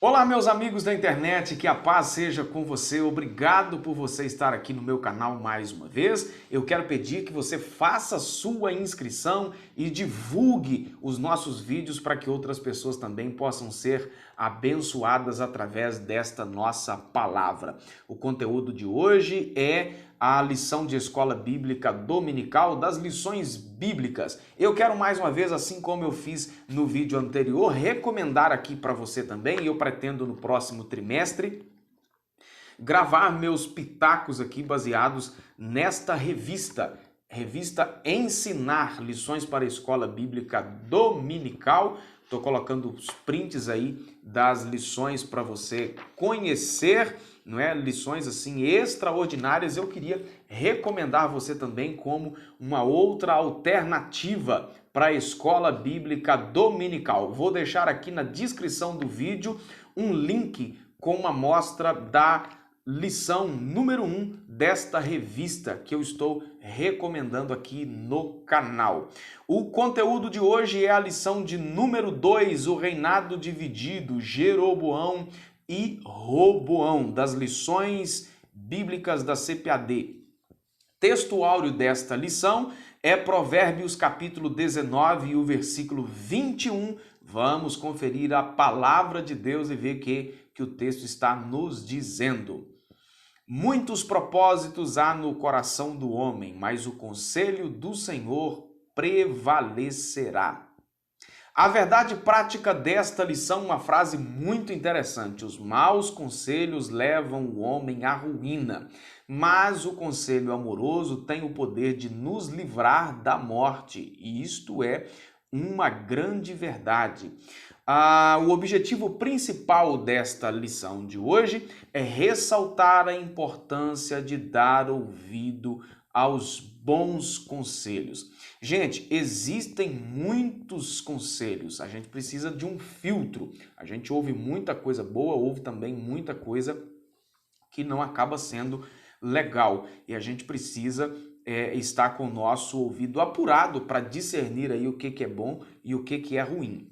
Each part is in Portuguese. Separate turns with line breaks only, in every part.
Olá, meus amigos da internet, que a paz seja com você. Obrigado por você estar aqui no meu canal mais uma vez. Eu quero pedir que você faça sua inscrição e divulgue os nossos vídeos para que outras pessoas também possam ser abençoadas através desta nossa palavra. O conteúdo de hoje é a lição de escola bíblica dominical das lições bíblicas. Eu quero mais uma vez, assim como eu fiz no vídeo anterior, recomendar aqui para você também, e eu pretendo no próximo trimestre gravar meus pitacos aqui baseados nesta revista Ensinar, lições para a escola bíblica dominical. Estou colocando os prints aí das lições para você conhecer, não é? Lições assim extraordinárias. Eu queria recomendar você também como uma outra alternativa para a escola bíblica dominical. Vou deixar aqui na descrição do vídeo um link com uma amostra da lição número 1 desta revista que eu estou recomendando aqui no canal. O conteúdo de hoje é a lição de número 2, o reinado dividido, Jeroboão e Roboão, das lições bíblicas da CPAD. Texto áureo desta lição é Provérbios capítulo 19 e o versículo 21. Vamos conferir a palavra de Deus e ver que o texto está nos dizendo. Muitos propósitos há no coração do homem, mas o conselho do Senhor prevalecerá. A verdade prática desta lição, uma frase muito interessante. Os maus conselhos levam o homem à ruína, mas o conselho amoroso tem o poder de nos livrar da morte. E isto é uma grande verdade. O objetivo principal desta lição de hoje é ressaltar a importância de dar ouvido aos bons conselhos. Gente, existem muitos conselhos, a gente precisa de um filtro. A gente ouve muita coisa boa, ouve também muita coisa que não acaba sendo legal. E a gente precisa estar com o nosso ouvido apurado para discernir aí o que é bom e o que é ruim.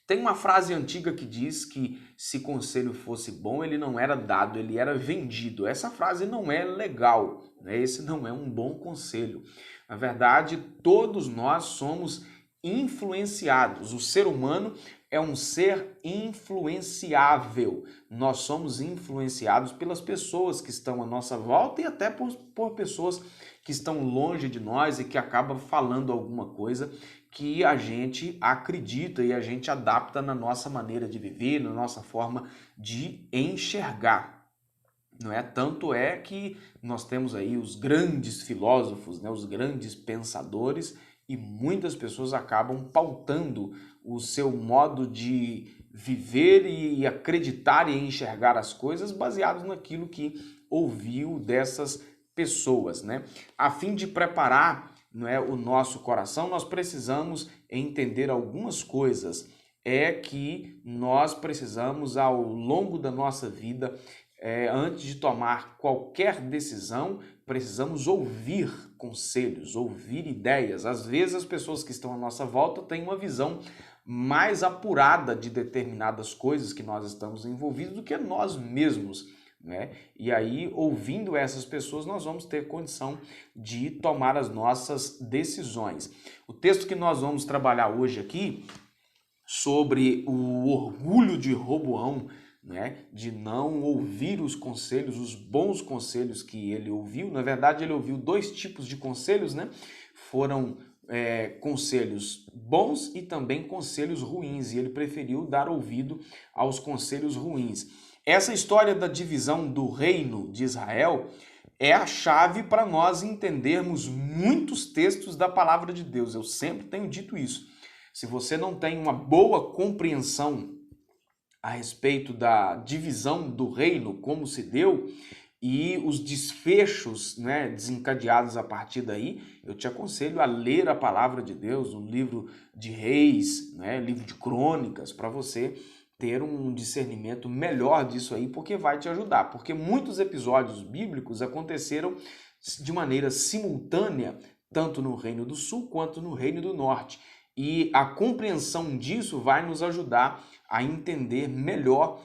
Tem uma frase antiga que diz que se conselho fosse bom, ele não era dado, ele era vendido. Essa frase não é legal, né? Esse não é um bom conselho. Na verdade, todos nós somos influenciados. O ser humano é um ser influenciável. Nós somos influenciados pelas pessoas que estão à nossa volta e até por pessoas que estão longe de nós e que acabam falando alguma coisa que a gente acredita e a gente adapta na nossa maneira de viver, na nossa forma de enxergar. Não é? Tanto é que nós temos aí os grandes filósofos, né? Os grandes pensadores, e muitas pessoas acabam pautando o seu modo de viver e acreditar e enxergar as coisas baseados naquilo que ouviu dessas pessoas, né? A fim de preparar, não é, o nosso coração, nós precisamos entender algumas coisas. É que nós precisamos, ao longo da nossa vida, antes de tomar qualquer decisão, precisamos ouvir conselhos, ouvir ideias. Às vezes as pessoas que estão à nossa volta têm uma visão mais apurada de determinadas coisas que nós estamos envolvidos do que nós mesmos, né? E aí, ouvindo essas pessoas, nós vamos ter condição de tomar as nossas decisões. O texto que nós vamos trabalhar hoje aqui, sobre o orgulho de Roboão, né, de não ouvir os conselhos, os bons conselhos que ele ouviu. Na verdade, ele ouviu dois tipos de conselhos, né? Foram conselhos bons e também conselhos ruins, e ele preferiu dar ouvido aos conselhos ruins. Essa história da divisão do reino de Israel é a chave para nós entendermos muitos textos da palavra de Deus. Eu sempre tenho dito isso. Se você não tem uma boa compreensão a respeito da divisão do reino, como se deu, e os desfechos, né, desencadeados a partir daí, eu te aconselho a ler a palavra de Deus, um livro de Reis, né, livro de Crônicas, para você ter um discernimento melhor disso aí, porque vai te ajudar. Porque muitos episódios bíblicos aconteceram de maneira simultânea, tanto no Reino do Sul quanto no Reino do Norte. e a compreensão disso vai nos ajudar a entender melhor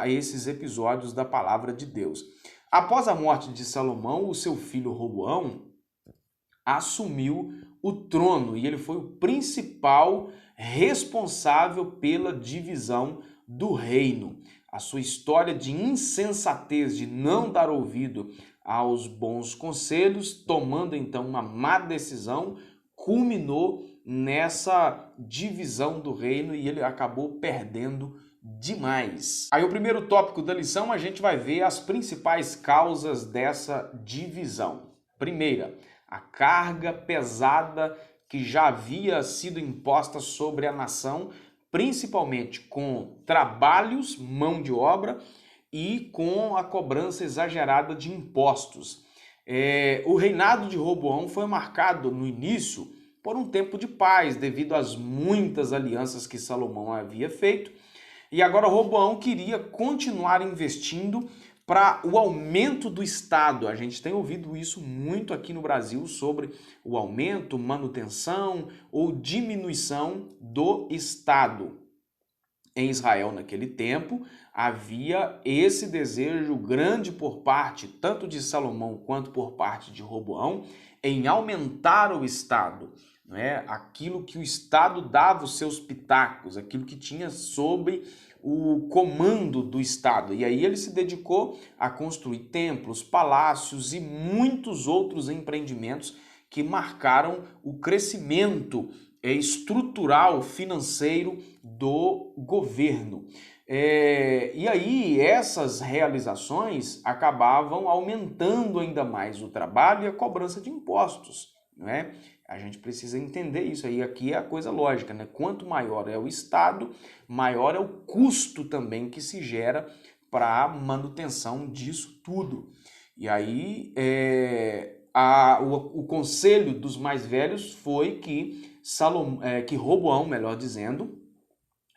esses episódios da palavra de Deus. Após a morte de Salomão, o seu filho Roboão assumiu o trono e ele foi o principal responsável pela divisão do reino. A sua história de insensatez, de não dar ouvido aos bons conselhos, tomando então uma má decisão, culminou nessa divisão do reino e ele acabou perdendo demais. Aí o primeiro tópico da lição a gente vai ver as principais causas dessa divisão. Primeira, a carga pesada que já havia sido imposta sobre a nação, principalmente com trabalhos, mão de obra e com a cobrança exagerada de impostos. O reinado de Roboão foi marcado no início por um tempo de paz, devido às muitas alianças que Salomão havia feito, e agora Roboão queria continuar investindo para o aumento do Estado. A gente tem ouvido isso muito aqui no Brasil sobre o aumento, manutenção ou diminuição do Estado. Em Israel, naquele tempo, havia esse desejo grande por parte tanto de Salomão quanto por parte de Roboão em aumentar o Estado, não é? Aquilo que o Estado dava os seus pitacos, aquilo que tinha sobre o comando do Estado. E aí ele se dedicou a construir templos, palácios e muitos outros empreendimentos que marcaram o crescimento estrutural, financeiro do governo. E aí essas realizações acabavam aumentando ainda mais o trabalho e a cobrança de impostos, não é? A gente precisa entender isso aí, aqui é a coisa lógica, né? Quanto maior é o Estado, maior é o custo também que se gera para a manutenção disso tudo. E aí o conselho dos mais velhos foi que Roboão, melhor dizendo,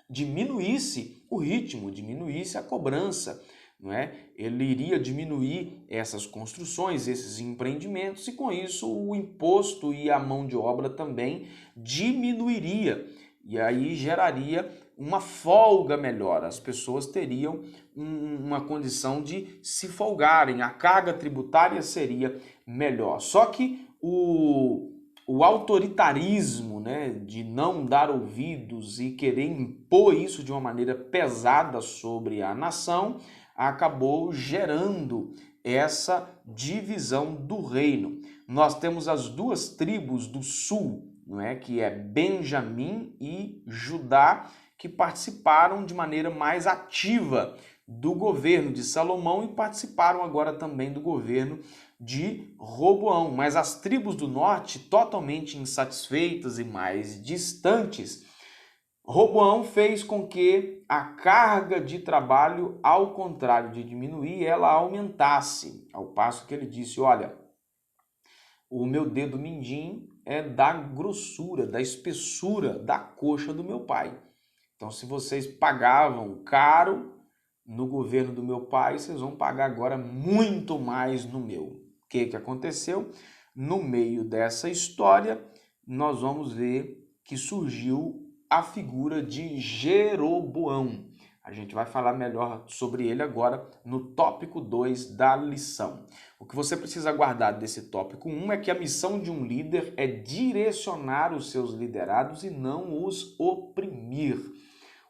diminuísse o ritmo, diminuísse a cobrança, não é? Ele iria diminuir essas construções, esses empreendimentos, e com isso o imposto e a mão de obra também diminuiria. E aí geraria uma folga melhor, as pessoas teriam uma condição de se folgarem, a carga tributária seria melhor. Só que o autoritarismo, né, de não dar ouvidos e querer impor isso de uma maneira pesada sobre a nação, acabou gerando essa divisão do reino. Nós temos as duas tribos do sul, não é, que é Benjamim e Judá, que participaram de maneira mais ativa do governo de Salomão e participaram agora também do governo de Roboão. Mas as tribos do norte, totalmente insatisfeitas e mais distantes, Roboão fez com que a carga de trabalho, ao contrário de diminuir, ela aumentasse, ao passo que ele disse, olha, o meu dedo mindinho é da grossura, da espessura da coxa do meu pai. Então, se vocês pagavam caro no governo do meu pai, vocês vão pagar agora muito mais no meu. O que aconteceu? No meio dessa história, nós vamos ver que surgiu a figura de Jeroboão. A gente vai falar melhor sobre ele agora no tópico 2 da lição. O que você precisa guardar desse tópico 1 é que a missão de um líder é direcionar os seus liderados e não os oprimir.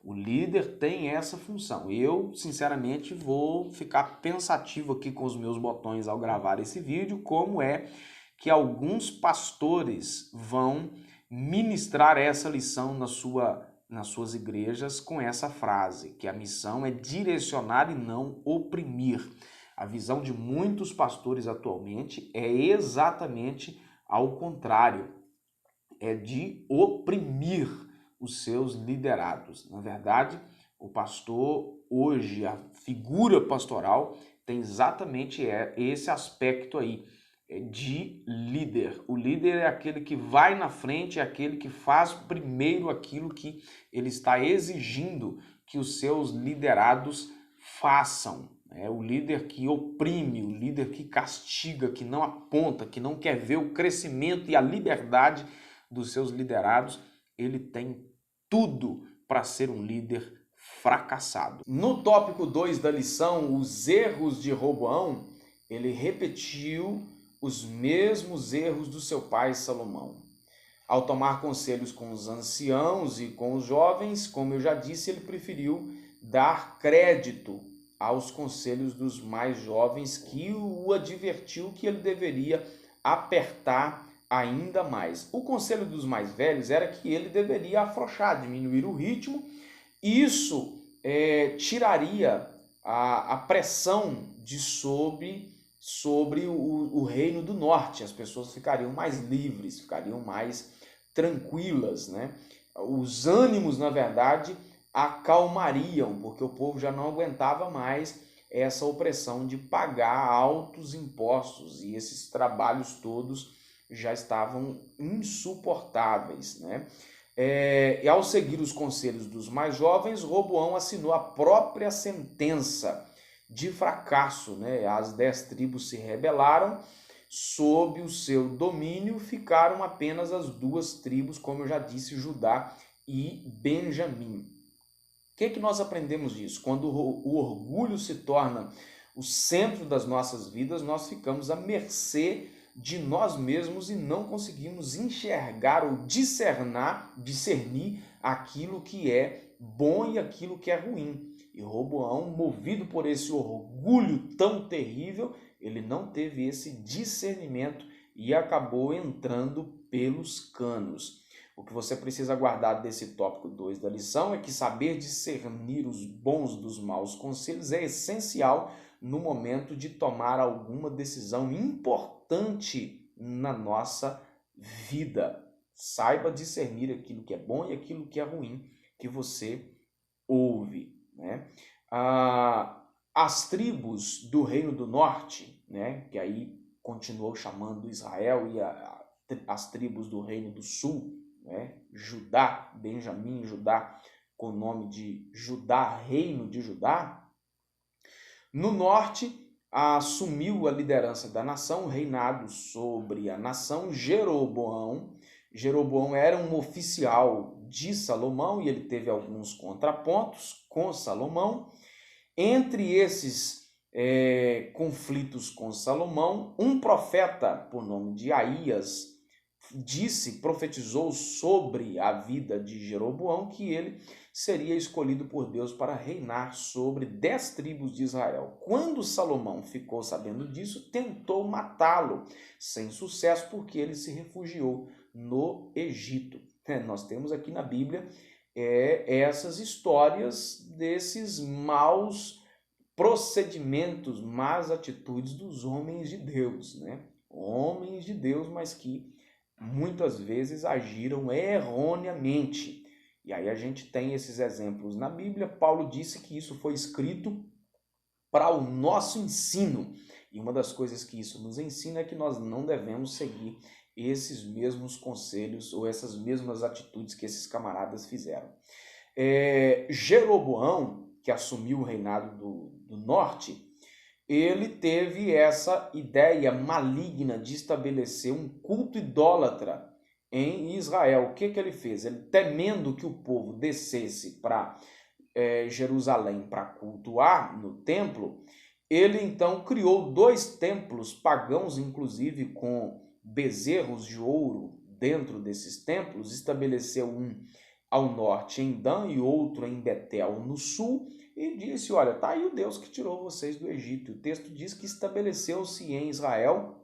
O líder tem essa função. Eu, sinceramente, vou ficar pensativo aqui com os meus botões ao gravar esse vídeo, como é que alguns pastores vão ministrar essa lição nas suas igrejas com essa frase, que a missão é direcionar e não oprimir. A visão de muitos pastores atualmente é exatamente ao contrário, é de oprimir os seus liderados. Na verdade, o pastor hoje, a figura pastoral, tem exatamente esse aspecto aí, de líder. O líder é aquele que vai na frente, é aquele que faz primeiro aquilo que ele está exigindo que os seus liderados façam. É o líder que oprime, o líder que castiga, que não aponta, que não quer ver o crescimento e a liberdade dos seus liderados. ele tem tudo para ser um líder fracassado. No tópico 2 da lição, os erros de Roboão, ele repetiu os mesmos erros do seu pai Salomão. Ao tomar conselhos com os anciãos e com os jovens, como eu já disse, ele preferiu dar crédito aos conselhos dos mais jovens, que o advertiu que ele deveria apertar ainda mais. O conselho dos mais velhos era que ele deveria afrouxar, diminuir o ritmo. Isso tiraria a pressão de sobre o reino do norte. As pessoas ficariam mais livres, ficariam mais tranquilas, né? Os ânimos, na verdade, acalmariam, porque o povo já não aguentava mais essa opressão de pagar altos impostos, e esses trabalhos todos já estavam insuportáveis, né? E ao seguir os conselhos dos mais jovens, Roboão assinou a própria sentença de fracasso, né? As 10 tribos se rebelaram, sob o seu domínio ficaram apenas as 2 tribos, como eu já disse, Judá e Benjamim. O que nós aprendemos disso? Quando o orgulho se torna o centro das nossas vidas, nós ficamos à mercê de nós mesmos e não conseguimos enxergar ou discernir aquilo que é bom e aquilo que é ruim. E Roboão, movido por esse orgulho tão terrível, ele não teve esse discernimento e acabou entrando pelos canos. O que você precisa guardar desse tópico 2 da lição é que saber discernir os bons dos maus conselhos é essencial no momento de tomar alguma decisão importante na nossa vida. Saiba discernir aquilo que é bom e aquilo que é ruim que você ouve, né? As tribos do Reino do Norte, né, que aí continuou chamando Israel, e as tribos do Reino do Sul, né, Judá, Benjamim, Judá, com o nome de Judá, Reino de Judá. No norte, assumiu a liderança da nação, reinado sobre a nação, Jeroboão. Jeroboão era um oficial de Salomão e ele teve alguns contrapontos com Salomão. Entre esses conflitos com Salomão, um profeta por nome de Aías profetizou sobre a vida de Jeroboão que ele seria escolhido por Deus para reinar sobre 10 tribos de Israel. Quando Salomão ficou sabendo disso, tentou matá-lo, sem sucesso, porque ele se refugiou no Egito. Nós temos aqui na Bíblia essas histórias desses maus procedimentos, más atitudes dos homens de Deus, né? Homens de Deus, mas que muitas vezes agiram erroneamente. E aí a gente tem esses exemplos na Bíblia. Paulo disse que isso foi escrito para o nosso ensino. E uma das coisas que isso nos ensina é que nós não devemos seguir esses mesmos conselhos ou essas mesmas atitudes que esses camaradas fizeram. Jeroboão, que assumiu o reinado do norte, ele teve essa ideia maligna de estabelecer um culto idólatra em Israel. O que ele fez? Ele, temendo que o povo descesse para Jerusalém para cultuar no templo, ele então criou 2 templos pagãos, inclusive com bezerros de ouro dentro desses templos. Estabeleceu um ao norte em Dan e outro em Betel no sul, e disse: olha, tá aí o Deus que tirou vocês do Egito. O texto diz que estabeleceu-se em Israel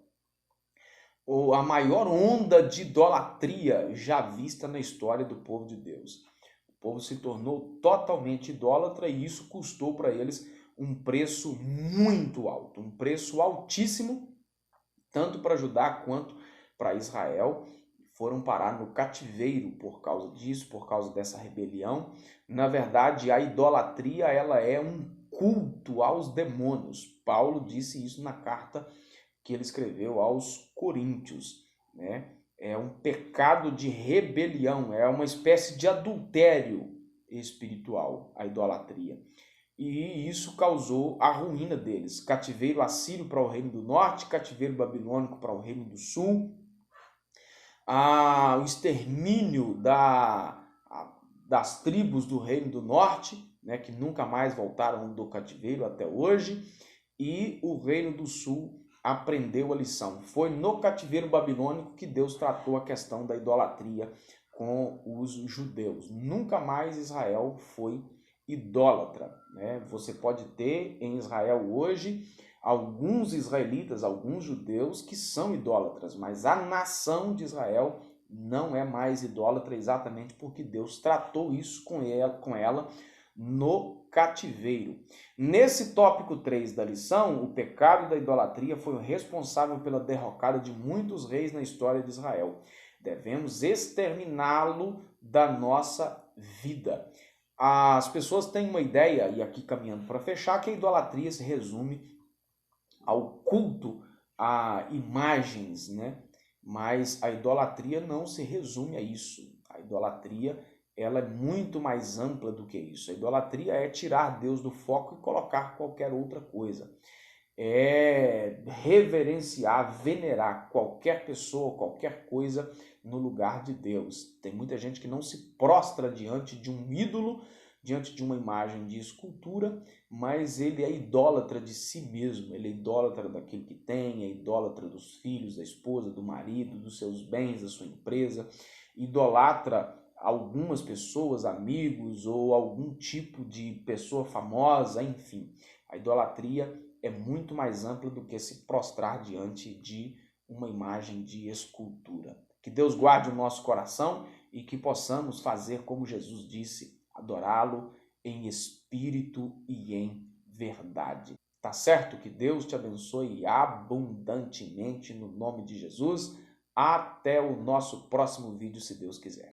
a maior onda de idolatria já vista na história do povo de Deus. O povo se tornou totalmente idólatra e isso custou para eles um preço muito alto, um preço altíssimo, tanto para Judá quanto para Israel. Foram parar no cativeiro por causa disso, por causa dessa rebelião. Na verdade, a idolatria ela é um culto aos demônios. Paulo disse isso na carta que ele escreveu aos Coríntios, né? É um pecado de rebelião, é uma espécie de adultério espiritual, a idolatria. E isso causou a ruína deles. Cativeiro assírio para o reino do norte, cativeiro babilônico para o reino do sul. o extermínio das tribos do Reino do Norte, né, que nunca mais voltaram do cativeiro até hoje, e o Reino do Sul aprendeu a lição. Foi no cativeiro babilônico que Deus tratou a questão da idolatria com os judeus. Nunca mais Israel foi idólatra, né? Você pode ter em Israel hoje alguns israelitas, alguns judeus que são idólatras, mas a nação de Israel não é mais idólatra exatamente porque Deus tratou isso com ela no cativeiro. Nesse tópico 3 da lição, o pecado da idolatria foi o responsável pela derrocada de muitos reis na história de Israel. Devemos exterminá-lo da nossa vida. As pessoas têm uma ideia, e aqui caminhando para fechar, que a idolatria se resume ao culto a imagens, né? Mas a idolatria não se resume a isso. A idolatria, ela é muito mais ampla do que isso. A idolatria é tirar Deus do foco e colocar qualquer outra coisa. É reverenciar, venerar qualquer pessoa, qualquer coisa no lugar de Deus. Tem muita gente que não se prostra diante de um ídolo, diante de uma imagem de escultura, mas ele é idólatra de si mesmo, ele é idólatra daquilo que tem, é idólatra dos filhos, da esposa, do marido, dos seus bens, da sua empresa, idolatra algumas pessoas, amigos ou algum tipo de pessoa famosa, enfim. A idolatria é muito mais ampla do que se prostrar diante de uma imagem de escultura. Que Deus guarde o nosso coração e que possamos fazer como Jesus disse, adorá-lo em espírito e em verdade. Tá certo? Que Deus te abençoe abundantemente no nome de Jesus. Até o nosso próximo vídeo, se Deus quiser.